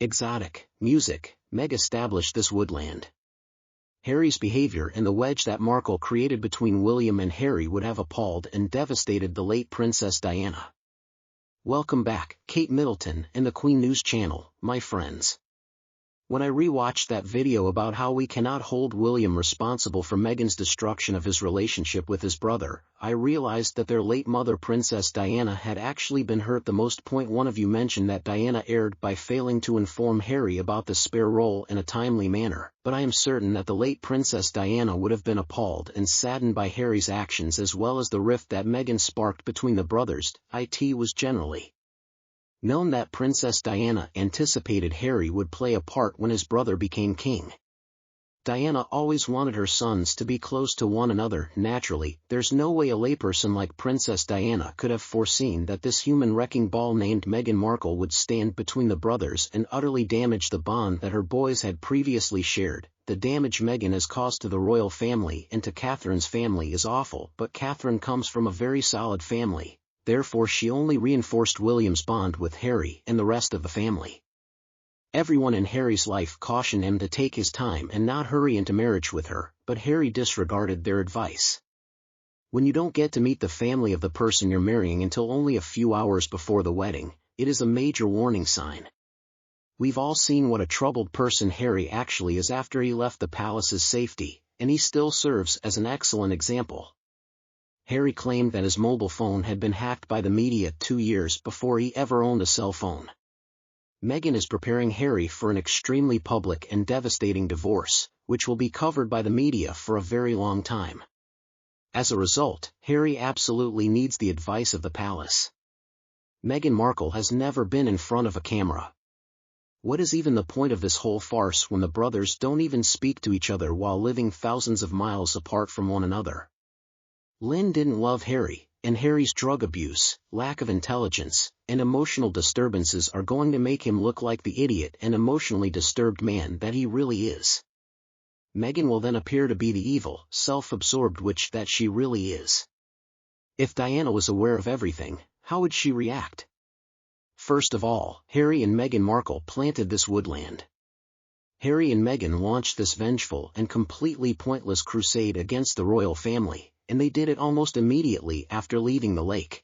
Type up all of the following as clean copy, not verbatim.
exotic, music, Meg established this woodland. Harry's behavior and the wedge that Markle created between William and Harry would have appalled and devastated the late Princess Diana. Welcome back, Kate Middleton and the Queen News Channel, my friends. When I rewatched that video about how we cannot hold William responsible for Meghan's destruction of his relationship with his brother, I realized that their late mother Princess Diana had actually been hurt the most. One of you mentioned that Diana erred by failing to inform Harry about the spare role in a timely manner, but I am certain that the late Princess Diana would have been appalled and saddened by Harry's actions as well as the rift that Meghan sparked between the brothers. It was generally known that Princess Diana anticipated Harry would play a part when his brother became king. Diana always wanted her sons to be close to one another. Naturally, there's no way a layperson like Princess Diana could have foreseen that this human wrecking ball named Meghan Markle would stand between the brothers and utterly damage the bond that her boys had previously shared. The damage Meghan has caused to the royal family and to Catherine's family is awful, but Catherine comes from a very solid family. Therefore she only reinforced William's bond with Harry and the rest of the family. Everyone in Harry's life cautioned him to take his time and not hurry into marriage with her, but Harry disregarded their advice. When you don't get to meet the family of the person you're marrying until only a few hours before the wedding, it is a major warning sign. We've all seen what a troubled person Harry actually is after he left the palace's safety, and he still serves as an excellent example. Harry claimed that his mobile phone had been hacked by the media 2 years before he ever owned a cell phone. Meghan is preparing Harry for an extremely public and devastating divorce, which will be covered by the media for a very long time. As a result, Harry absolutely needs the advice of the palace. Meghan Markle has never been in front of a camera. What is even the point of this whole farce when the brothers don't even speak to each other while living thousands of miles apart from one another? Lynn didn't love Harry, and Harry's drug abuse, lack of intelligence, and emotional disturbances are going to make him look like the idiot and emotionally disturbed man that he really is. Meghan will then appear to be the evil, self-absorbed witch that she really is. If Diana was aware of everything, how would she react? First of all, Harry and Meghan Markle planted this woodland. Harry and Meghan launched this vengeful and completely pointless crusade against the royal family, and they did it almost immediately after leaving the lake.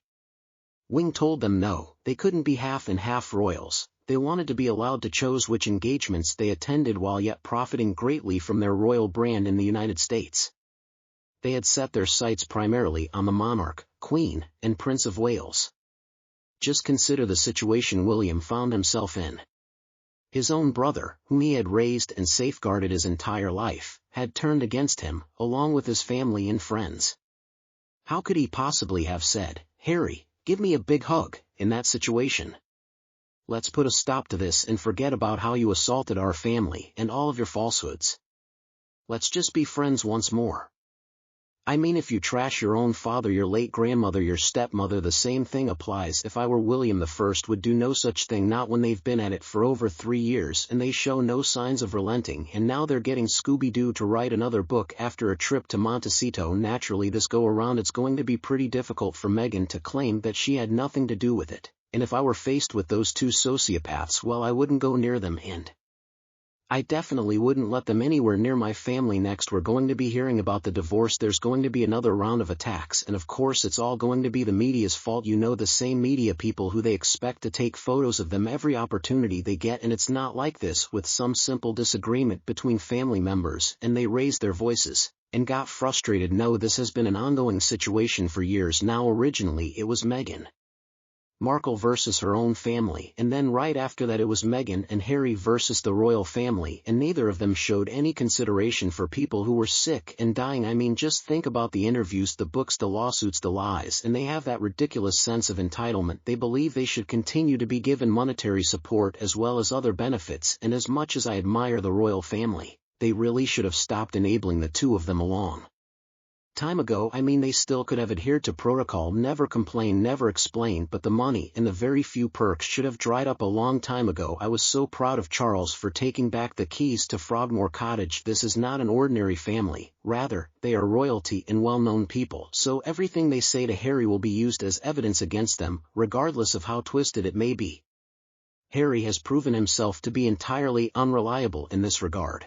Wing told them no, they couldn't be half and half royals. They wanted to be allowed to choose which engagements they attended while yet profiting greatly from their royal brand in the United States. They had set their sights primarily on the monarch, Queen, and Prince of Wales. Just consider the situation William found himself in. His own brother, whom he had raised and safeguarded his entire life, had turned against him, along with his family and friends. How could he possibly have said, "Harry, give me a big hug," in that situation? Let's put a stop to this and forget about how you assaulted our family and all of your falsehoods. Let's just be friends once more. I mean, if you trash your own father, your late grandmother, your stepmother, the same thing applies. If I were William I would do no such thing, not when they've been at it for over 3 years and they show no signs of relenting, and now they're getting Scooby-Doo to write another book after a trip to Montecito. Naturally, this go around it's going to be pretty difficult for Meghan to claim that she had nothing to do with it, and if I were faced with those two sociopaths, well, I wouldn't go near them, and I definitely wouldn't let them anywhere near my family. Next, we're going to be hearing about the divorce. There's going to be another round of attacks, and of course it's all going to be the media's fault. You know, the same media people who they expect to take photos of them every opportunity they get, and it's not like this with some simple disagreement between family members and they raised their voices and got frustrated. No, this has been an ongoing situation for years now. Originally it was Meghan Markle versus her own family, and then right after that it was Meghan and Harry versus the royal family, and neither of them showed any consideration for people who were sick and dying. I mean, just think about the interviews, the books, the lawsuits, the lies, and they have that ridiculous sense of entitlement. They believe they should continue to be given monetary support as well as other benefits, and as much as I admire the royal family, they really should have stopped enabling the two of them along time ago. I mean, they still could have adhered to protocol, never complained, never explained, but the money and the very few perks should have dried up a long time ago. I was so proud of Charles for taking back the keys to Frogmore Cottage. This is not an ordinary family, rather, they are royalty and well-known people, so everything they say to Harry will be used as evidence against them, regardless of how twisted it may be. Harry has proven himself to be entirely unreliable in this regard.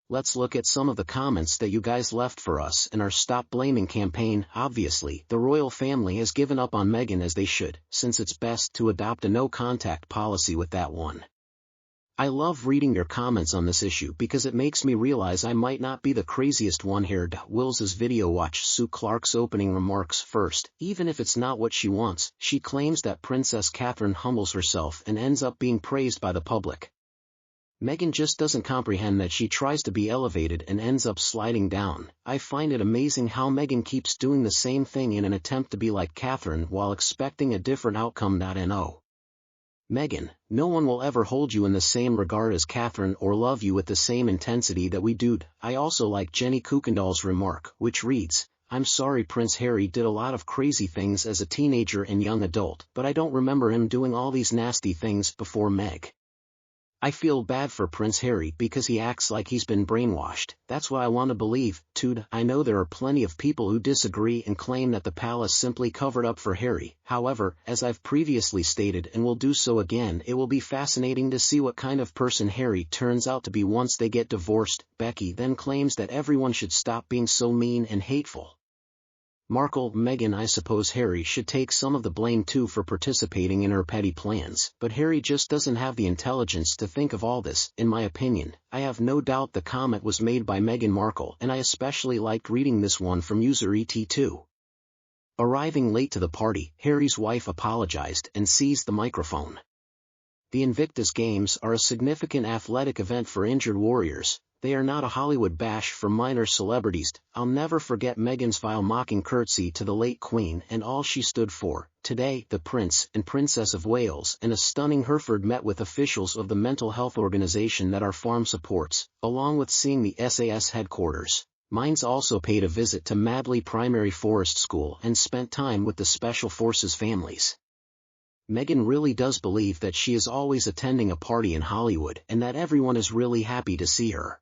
Let's look at some of the comments that you guys left for us in our Stop Blaming campaign. Obviously, the royal family has given up on Meghan, as they should, since it's best to adopt a no-contact policy with that one. I love reading your comments on this issue because it makes me realize I might not be the craziest one here. Wills's video. Watch Sue Clark's opening remarks first. Even if it's not what she wants, she claims that Princess Catherine humbles herself and ends up being praised by the public. Meghan just doesn't comprehend that she tries to be elevated and ends up sliding down. I find it amazing how Meghan keeps doing the same thing in an attempt to be like Catherine while expecting a different outcome. No. Meghan, no one will ever hold you in the same regard as Catherine or love you with the same intensity that we do. I also like Jenny Kuykendall's remark, which reads, "I'm sorry, Prince Harry did a lot of crazy things as a teenager and young adult, but I don't remember him doing all these nasty things before Meg. I feel bad for Prince Harry because he acts like he's been brainwashed. That's what I want to believe, too." I know there are plenty of people who disagree and claim that the palace simply covered up for Harry. However, as I've previously stated and will do so again, it will be fascinating to see what kind of person Harry turns out to be once they get divorced. Becky then claims that everyone should stop being so mean and hateful. Markle, Meghan, I suppose Harry should take some of the blame too for participating in her petty plans, but Harry just doesn't have the intelligence to think of all this, in my opinion. I have no doubt the comment was made by Meghan Markle, and I especially liked reading this one from user ET2. Arriving late to the party, Harry's wife apologized and seized the microphone. The Invictus Games are a significant athletic event for injured warriors. They are not a Hollywood bash for minor celebrities. I'll never forget Meghan's vile mocking curtsy to the late Queen and all she stood for. Today, the Prince and Princess of Wales and a stunning Hereford met with officials of the mental health organization that our farm supports, along with seeing the SAS headquarters. Mines also paid a visit to Madley Primary Forest School and spent time with the Special Forces families. Meghan really does believe that she is always attending a party in Hollywood and that everyone is really happy to see her.